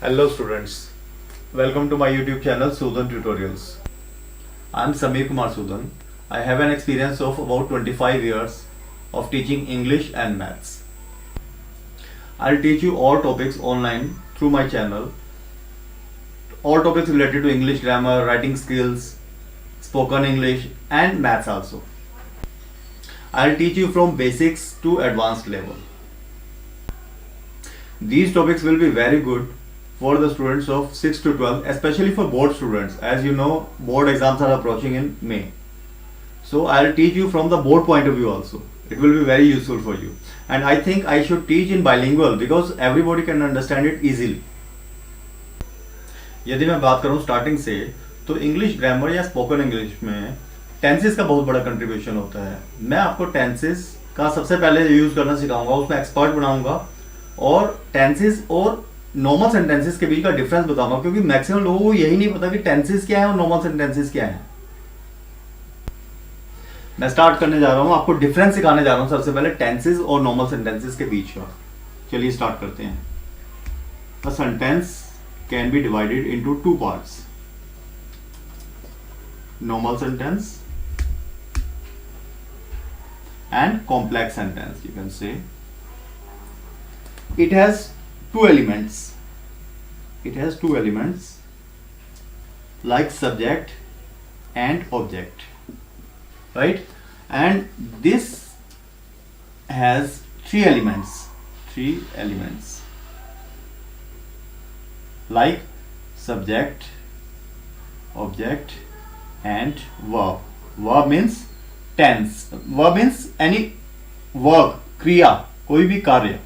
Hello students, welcome to my YouTube channel Sudan Tutorials. I am Sameer Kumar Sudan. I have an experience of about 25 years of teaching English and Maths. I'll teach you all topics online through my channel. All topics related to English grammar, writing skills, spoken English and Maths also. I'll teach you from basics to advanced level. These topics will be very good for the students of 6 to 12, especially for board students. As you know, board exams are approaching in May. So I'll teach you from the board point of view also. It will be very useful for you. And I think I should teach in bilingual because everybody can understand it easily. यदि मैं बात करूं starting से, तो English grammar या spoken English में tenses का बहुत बड़ा कंट्रीब्यूशन होता है. मैं आपको टेंसेस का सबसे पहले यूज करना सिखाऊंगा, उसमें एक्सपर्ट बनाऊंगा और टेंसेस और नॉर्मल सेंटेंसेस के बीच का डिफरेंस बताऊंगा, क्योंकि मैक्सिमम लोगों को यही नहीं पता कि टेंसेस क्या है और नॉर्मल सेंटेंसेस क्या है. मैं स्टार्ट करने जा रहा हूं, आपको डिफरेंस सिखाने जा रहा हूं सबसे पहले टेंसेस और नॉर्मल सेंटेंसेस के बीच का. चलिए स्टार्ट करते हैं. A sentence can be divided into two parts. Normal sentence and complex sentence, you can say. It has two elements. It has two elements like subject and object, right? And this has three elements like subject, object and verb. Verb means tense. Verb means any work, क्रिया, कोई भी कार्य.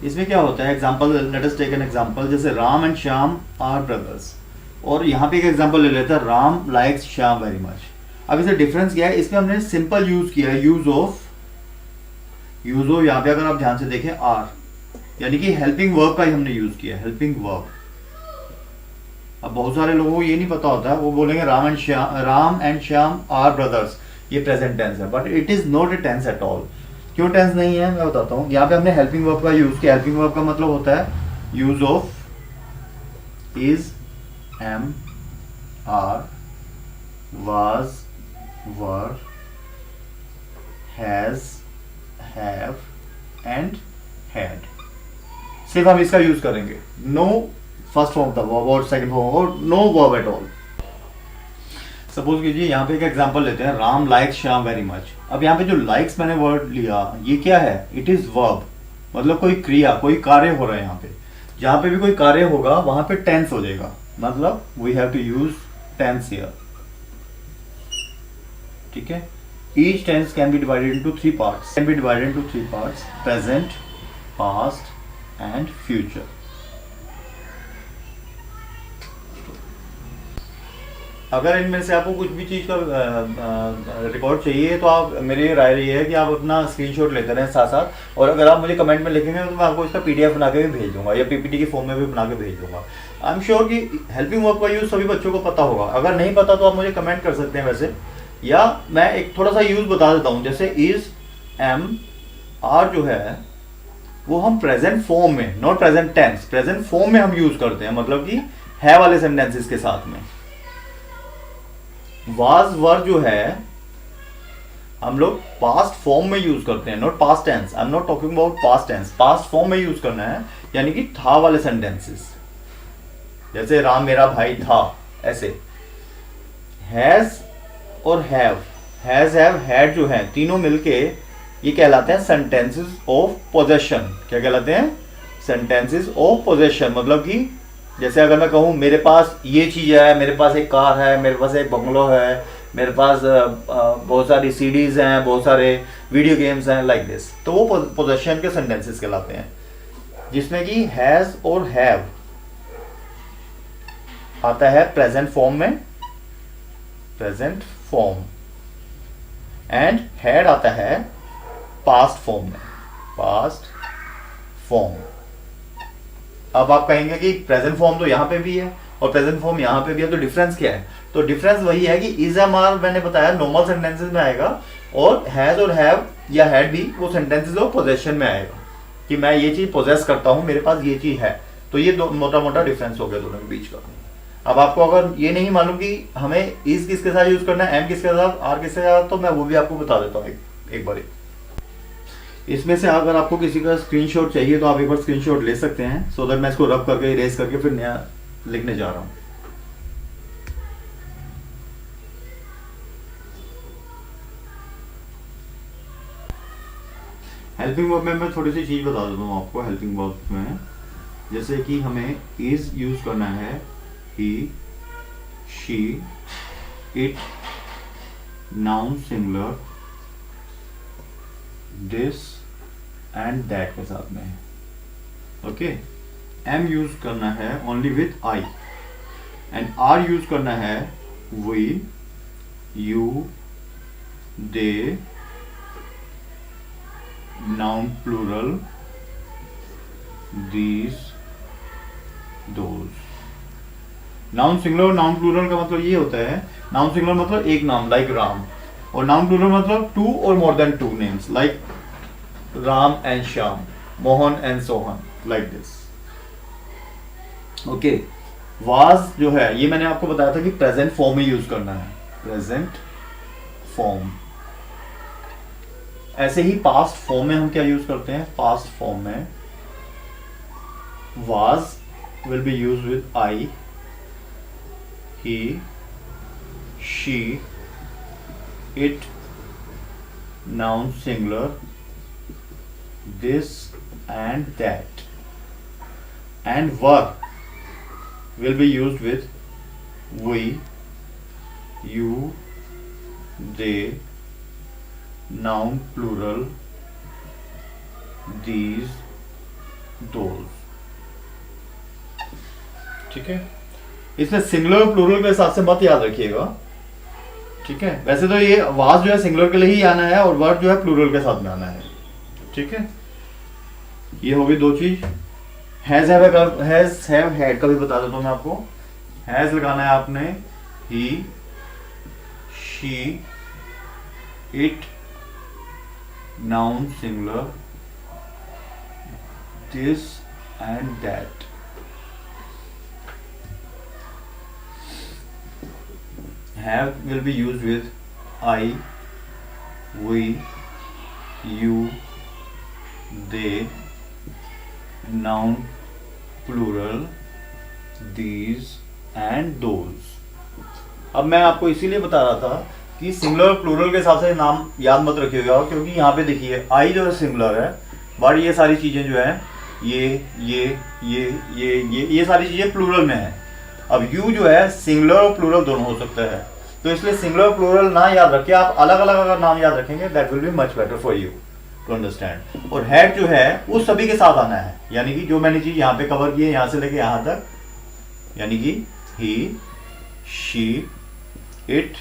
इसमें क्या होता है, example let us take an example. जैसे Ram and Shyam are brothers, और यहाँ पे एक एग्जाम्पल ले लेता है, Ram likes Shyam very much. अब इसे डिफरेंस क्या है, इसमें हमने सिंपल यूज किया है, यूज ऑफ यहाँ पे अगर आप ध्यान से देखें आर, यानी कि हेल्पिंग वर्ब का ही हमने यूज किया, हेल्पिंग वर्ब. अब बहुत सारे लोगों को ये नहीं पता होता है, वो बोलेंगे Ram and Shyam are brothers, ये प्रेजेंट टेंस है, but it is not a tense at all. क्यों टेंस नहीं है, मैं बताता हूँ. यहाँ पे हमने हेल्पिंग वर्ब का यूज किया. हेल्पिंग वर्ब का मतलब होता है use of is, am, are, was, were, has, have and had. सिर्फ हम इसका यूज करेंगे. No first form of the verb और सेकंड फॉर्म और no verb at all. Suppose कीजिए यहाँ पे एक एग्जांपल लेते हैं, Ram likes Shyam very much. अब यहाँ पे जो लाइक्स मैंने वर्ड लिया, ये क्या है, इट इज वर्ब, मतलब कोई क्रिया, कोई कार्य हो रहा है. यहाँ पे जहाँ पे भी कोई कार्य होगा वहां पे टेंस हो जाएगा, मतलब we have to use tense here. ठीक है. Each tense can be divided into three parts. Present, past and future. अगर इनमें से आपको कुछ भी चीज़ का रिकॉर्ड चाहिए तो आप, मेरी राय ये है कि आप अपना स्क्रीनशॉट लेते रहें साथ साथ, और अगर आप मुझे कमेंट में लिखेंगे तो मैं आपको इसका पीडीएफ बना के भी भेज दूंगा या पीपीटी की फॉर्म में भी बना के भेज दूंगा. आई एम श्योर कि हेल्पिंग वर्ब का यूज़ सभी बच्चों को पता होगा. अगर नहीं पता तो आप मुझे कमेंट कर सकते हैं वैसे, या मैं एक थोड़ा सा यूज़ बता देता हूँ. जैसे इज, एम, आर जो है वो हम प्रेजेंट फॉर्म में, not present tense, present form में हम यूज़ करते हैं, मतलब कि है वाले सेंटेंसेस के साथ में. वाज, वर जो है हम लोग पास्ट फॉर्म में यूज करते हैं, not past tense. I am not talking about past tense. Past form में यूज करना है, यानी कि था वाले सेंटेंसेस. जैसे राम मेरा भाई था, ऐसे. हैज और हैव, हैज, हैव, हैड जो है, तीनों मिलके ये कहलाते हैं सेंटेंसेस ऑफ पोजेशन. क्या कहलाते हैं, सेंटेंसेस ऑफ पोजेशन. मतलब कि जैसे अगर मैं कहूँ मेरे पास ये चीज़ है, मेरे पास एक कार है, मेरे पास एक बंगलो है, मेरे पास बहुत सारी सीडीज हैं, बहुत सारे वीडियो गेम्स हैं, लाइक दिस, तो वो पोजेशन के सेंटेंसेस कहलाते हैं, जिसमें कि हैज और हैव आता है प्रेजेंट फॉर्म में, प्रेजेंट फॉर्म, एंड हैड आता है पास्ट फॉर्म में, पास्ट फॉर्म. अब आप कहेंगे कि प्रेजेंट फॉर्म तो यहाँ पे भी है और प्रेजेंट फॉर्म यहाँ पे भी है, तो डिफरेंस क्या है. तो डिफरेंस वही है कि इज, एम, आर मैंने बताया नॉर्मल सेंटेंसेस में आएगा, और हैज और हैव या हैड भी वो सेंटेंसेस ऑफ पोजेशन में आएगा, कि मैं ये चीज पोजेस करता हूँ, मेरे पास ये चीज है. तो ये दो मोटा मोटा डिफरेंस हो गया दोनों के बीच का। अब आपको अगर ये नहीं मालूम कि हमें इज किसके साथ यूज करना है, एम किसके साथ, आर किसके साथ, तो मैं वो भी आपको बता देता हूँ एक बार। इसमें से अगर आपको किसी का स्क्रीनशॉट चाहिए तो आप एक बार स्क्रीनशॉट ले सकते हैं, सो दैट मैं इसको रब करके इरेज करके फिर नया लिखने जा रहा हूँ। हेल्पिंग वर्ब में मैं थोड़ी सी चीज बता देता हूँ आपको। हेल्पिंग वर्ब में जैसे कि हमें इज यूज करना है he, she, it, noun singular, this and that के साथ में। ओके, एम यूज करना है only with I, and are use करना है we, you, they, noun plural, these, those. Noun singular और नाउन प्लूरल का मतलब ये होता है, नाउन सिंगुलर मतलब एक नाम लाइक राम, और नाउन प्लूरल मतलब टू और more than two names like Ram and Shyam, Mohan and Sohan, like this. Okay, was जो है ये मैंने आपको बताया था कि प्रेजेंट फॉर्म में यूज करना है, प्रेजेंट फॉर्म। ऐसे ही पास्ट फॉर्म में हम क्या यूज करते हैं, पास्ट फॉर्म में was will be use with I, he, she, it, noun singular, this and that, and were will be used with we, you, they, noun plural, these, those। ठीक है, इसमें singular plural के हिसाब से मत याद रखिएगा, ठीक है। वैसे तो ये वाज जो है सिंगुलर के लिए ही आना है और वर्ड जो है प्लूरल के साथ में आना है, ठीक है। ये होगी दो चीज। हैज हैव हैड का भी बता देता हूं मैं आपको। हैज लगाना है आपने he, she, it, noun singular, this and that. Have will be used with I, we, you, they, noun plural, these and those। अब मैं आपको इसीलिए बता रहा था कि सिंगुलर प्लूरल के हिसाब से नाम याद मत रखिएगा, क्योंकि यहाँ पे देखिए आई जो है सिंगुलर है, बट ये सारी चीजें जो है ये सारी चीजें प्लूरल में है। अब यू जो है सिंगुलर और प्लूरल दोनों हो सकता है, तो इसलिए सिंगुलर प्लूरल ना याद रखिए, आप अलग अलग अगर नाम याद रखेंगे that will be much better for you to understand. और हेड जो है उस सभी के साथ आना है, यानी कि जो मैंने चीज यहाँ पे कवर की है यहाँ से लेके यहाँ तक, यानी कि he, she, it,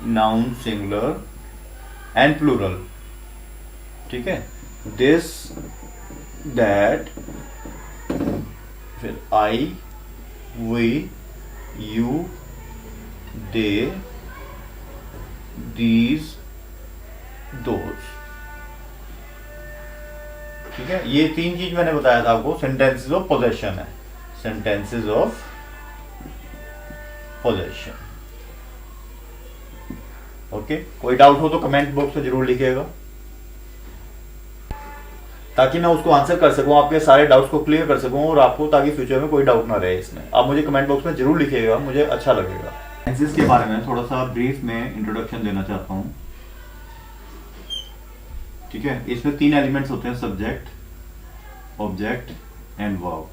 noun singular and plural, ठीक है। दिस, दैट, फिर I, we, you, they, these, those, ठीक है। ये तीन चीज मैंने बताया था आपको, सेंटेंसेस ऑफ पोजेशन है, सेंटेंसेस ऑफ पोजेशन। ओके, कोई डाउट हो तो कमेंट बॉक्स में जरूर लिखिएगा, ताकि मैं उसको आंसर कर सकूं, आपके सारे डाउट्स को क्लियर कर सकूं, और आपको ताकि फ्यूचर में कोई डाउट ना रहे इसमें। आप मुझे कमेंट बॉक्स में जरूर लिखिएगा, मुझे अच्छा लगेगा। टेंसेस के बारे में थोड़ा सा ब्रीफ में इंट्रोडक्शन देना चाहता हूं, ठीक है। इसमें तीन एलिमेंट्स होते हैं, सब्जेक्ट, ऑब्जेक्ट एंड वर्ब।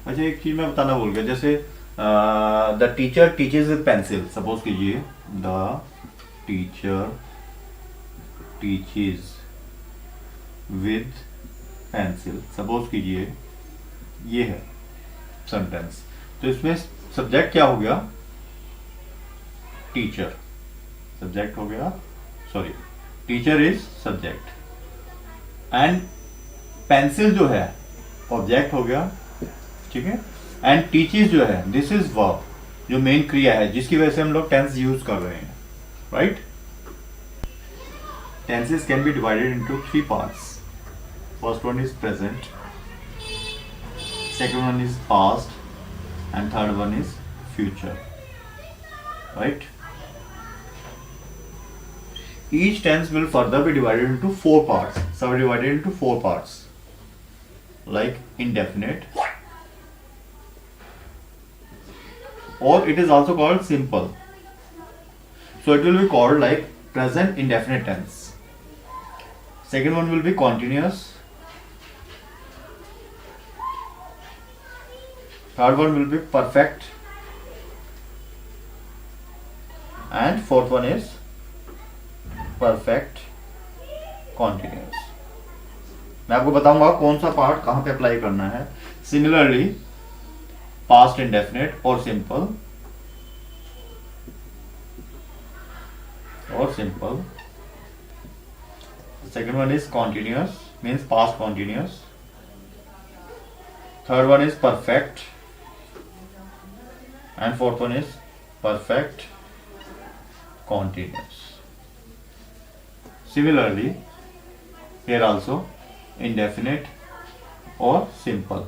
अच्छा, एक चीज मैं बताना भूल गया, जैसे the teacher teaches with pencil, suppose कीजिए the teacher teaches with pencil, suppose कीजिए ये है सेंटेंस। तो इसमें सब्जेक्ट क्या हो गया, टीचर, सब्जेक्ट हो गया, sorry teacher is subject, and pencil जो है ऑब्जेक्ट हो गया, ठीक है। एंड टीचेस जो है दिस इज वर्ब, जो मेन क्रिया है जिसकी वजह से हम लोग टेंस यूज कर रहे हैं, right. Tenses can be divided into 3 parts. First one is present, second one is past, and third one is future, right? Each tense will further be divided into 4 parts, subdivided into 4 parts, like indefinite, or it is also called simple. So it will be called like present indefinite tense. Second one will be continuous. Third one will be perfect. And fourth one is perfect continuous. मैं आपको बताऊंगा कौन सा part कहां पे apply करना है. Similarly past indefinite और simple second one is continuous, means past continuous. Third one is perfect, and fourth one is perfect continuous. Similarly here also indefinite or simple.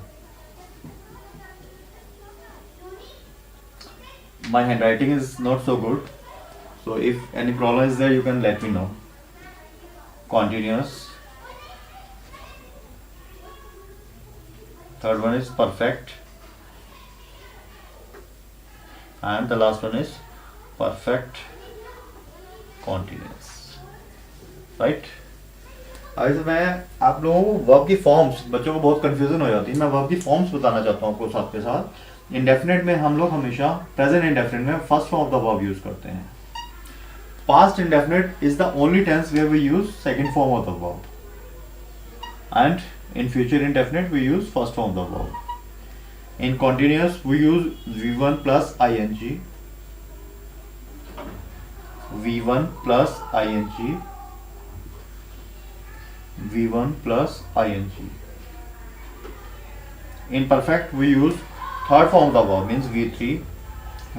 My handwriting is not so good, so if any problem is there you can let me know. Continuous, third one is perfect, and the last one is perfect continuous, right? अभी से मैं आप लोगों को verb की forms, बच्चों को बहुत कंफ्यूजन हो जाती है, मैं वर्ब की फॉर्म्स बताना चाहता हूँ आपको साथ के साथ. इंडेफिनेट में हम लोग हमेशा प्रेजेंट इंडेफिनेट में first form of the verb use करते हैं. Past indefinite is the only tense where we use second form of the verb, and in future indefinite we use first form of the verb. In continuous we use V1 plus ing, V1 plus ing, V1 plus ing. In perfect we use third form of the verb, means V3.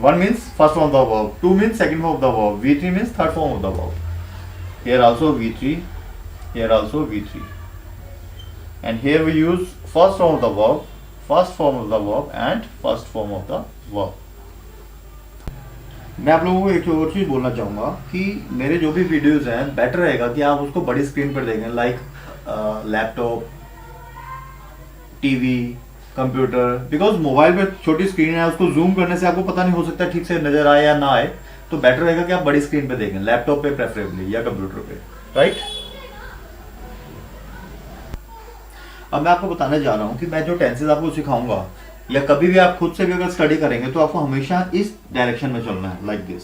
1 means first form of the verb, 2 means second form of the verb, V3 means third form of the verb. Here also V3, here also V3. And here we use first form of the verb, first form of the verb and first form of the verb. मैं आप लोगों को एक और चीज़ बोलना चाहूँगा कि मेरे जो भी वीडियोज़ हैं बेटर रहेगा कि आप उसको बड़ी स्क्रीन पर देखें, like laptop, TV, computer. Because mobile पे छोटी स्क्रीन है, उसको जूम करने से आपको पता नहीं हो सकता ठीक से नजर आए या ना आए, तो बेटर रहेगा कि आप बड़ी स्क्रीन पे देखें, लैपटॉप पे प्रेफरेबली या कंप्यूटर पे, राइट? अब मैं आपको बताने जा रहा हूं कि मैं जो टेंसेस आपको सिखाऊंगा या कभी भी आप खुद से भी अगर स्टडी करेंगे तो आपको हमेशा इस डायरेक्शन में चलना है, लाइक दिस.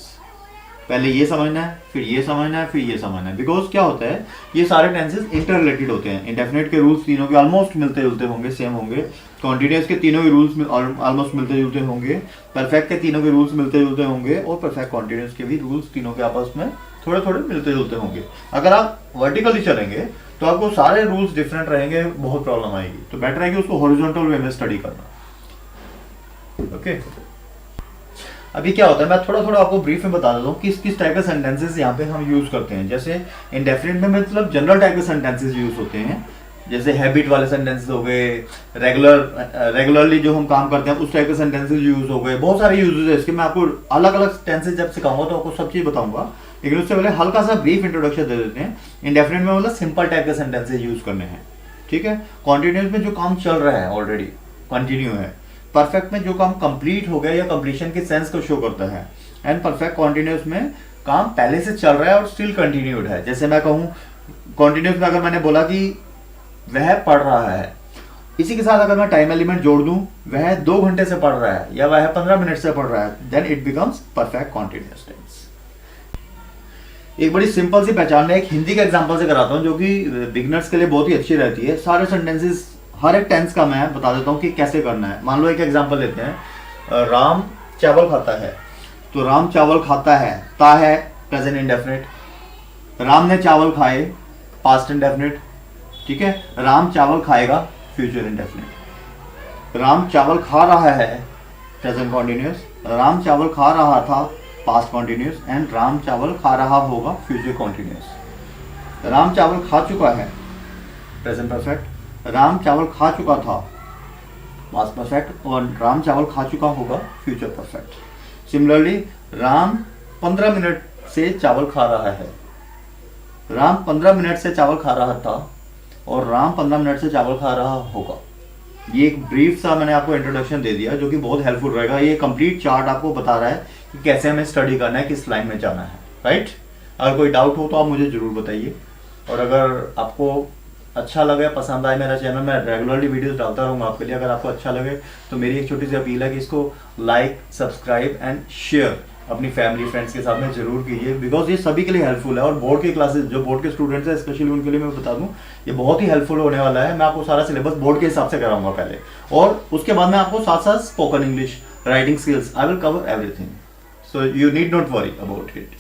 पहले ये समझना है, फिर ये समझना है, फिर ये समझना है. बिकॉज क्या होता है, ये सारे टेंसेस इंटर रिलेटेड होते हैं. इंडेफिनेट के रूल्स तीनों के ऑलमोस्ट मिलते जुलते होंगे, सेम होंगे. कॉन्टिन्यूअस के तीनों के रूल्स ऑलमोस्ट मिलते जुलते होंगे. परफेक्ट के तीनों के रूल्स मिलते जुलते होंगे, और परफेक्ट कॉन्टिन्यूअस के भी रूल्स तीनों के आपस में थोड़े थोड़े मिलते जुलते होंगे. अगर आप वर्टिकली चलेंगे तो आपको सारे रूल्स डिफरेंट रहेंगे, बहुत प्रॉब्लम आएगी. तो बेटर है कि उसको हॉरिजॉन्टल वे में स्टडी करना. ओके अभी क्या होता है, मैं थोड़ा थोड़ा आपको ब्रीफ में बता देता हूँ किस किस टाइप के सेंटेंसेस यहाँ पे हम यूज करते हैं. जैसे इंडेफिनिट में मतलब जनरल टाइप के सेंटेंसेस यूज होते हैं, जैसे हैबिट वाले सेंटेंसेस हो गए, रेगुलरली जो हम काम करते हैं उस टाइप के सेंटेंसेस यूज हो गए. बहुत सारे यूजेस है इसके. मैं आपको अलग अलग टेंसेस जब सिखाऊंगा तो आपको सब चीज बताऊंगा, लेकिन उससे पहले हल्का सा ब्रीफ इंट्रोडक्शन दे देते हैं. इंडेफिनिट में मतलब सिंपल टाइप के सेंटेंसेस यूज करने हैं, ठीक है. कॉन्टिन्यूस में जो काम चल रहा है ऑलरेडी कंटिन्यू है. परफेक्ट में जो काम कंप्लीट हो गया या कंप्लीशन के सेंस को शो करता है. एंड परफेक्ट कॉन्टिन्यूस में काम पहले से चल रहा है और स्टिल कंटिन्यूड है. जैसे मैं कहूँ कॉन्टिन्यूस में अगर मैंने बोला कि वह पढ़ रहा है, इसी के साथ अगर मैं टाइम एलिमेंट जोड़ दूं, वह 2 घंटे से पढ़ रहा है या वह 15 मिनट से पढ़ रहा है, then it becomes perfect continuous tense. एक बड़ी सिंपल सी पहचान मैं एक हिंदी के एग्जांपल से कराता हूं जो कि बिगिनर्स के लिए बहुत ही अच्छी रहती है. सारे सेंटेंसेस हर एक टेंस का मैं बता देता हूं कि कैसे करना है. मान लो एक एग्जांपल लेते हैं, राम चावल खाता है. तो राम चावल खाता है, ता है प्रेजेंट इंडेफिनिट. राम ने चावल खाए, पास्ट इंडेफिनिट, ठीक है. राम चावल खाएगा, फ्यूचर इंडेफिनिट. राम चावल खा रहा है, प्रेजेंट कॉन्टिन्यूअस. राम चावल खा रहा था, पास्ट कॉन्टिन्यूअस. एंड राम चावल खा रहा होगा, फ्यूचर कॉन्टिन्यूअस. राम चावल खा चुका है, प्रेजेंट परफेक्ट. राम चावल खा चुका था, पास्ट परफेक्ट, और राम चावल खा चुका होगा future perfect. Similarly Ram 15 minute से चावल खा रहा है, राम 15 मिनट से चावल खा रहा था और राम 15 मिनट से चावल खा रहा होगा। ये एक ब्रीफ सा मैंने आपको इंट्रोडक्शन दे दिया जो कि बहुत हेल्पफुल रहेगा। ये कंप्लीट चार्ट आपको बता रहा है कि कैसे हमें स्टडी करना है, किस लाइन में जाना है, राइट। अगर कोई डाउट हो तो आप मुझे ज़रूर बताइए, और अगर आपको अच्छा लगे, पसंद आए मेरा चैनल, मैं रेगुलरली वीडियोस डालता रहूँगा आपके लिए। अगर आपको अच्छा लगे तो मेरी एक छोटी सी अपील है कि इसको लाइक, सब्सक्राइब एंड शेयर अपनी फैमिली फ्रेंड्स के साथ में जरूर कीजिए, बिकॉज ये सभी के लिए हेल्पफुल है। और बोर्ड की क्लासेस, जो बोर्ड के स्टूडेंट्स हैं स्पेशली उनके लिए मैं बता दूं, ये बहुत ही हेल्पफुल होने वाला है। मैं आपको सारा सिलेबस बोर्ड के हिसाब से कराऊंगा पहले, और उसके बाद मैं आपको साथ साथ spoken English, writing skills, I will cover everything, so you need not worry about it.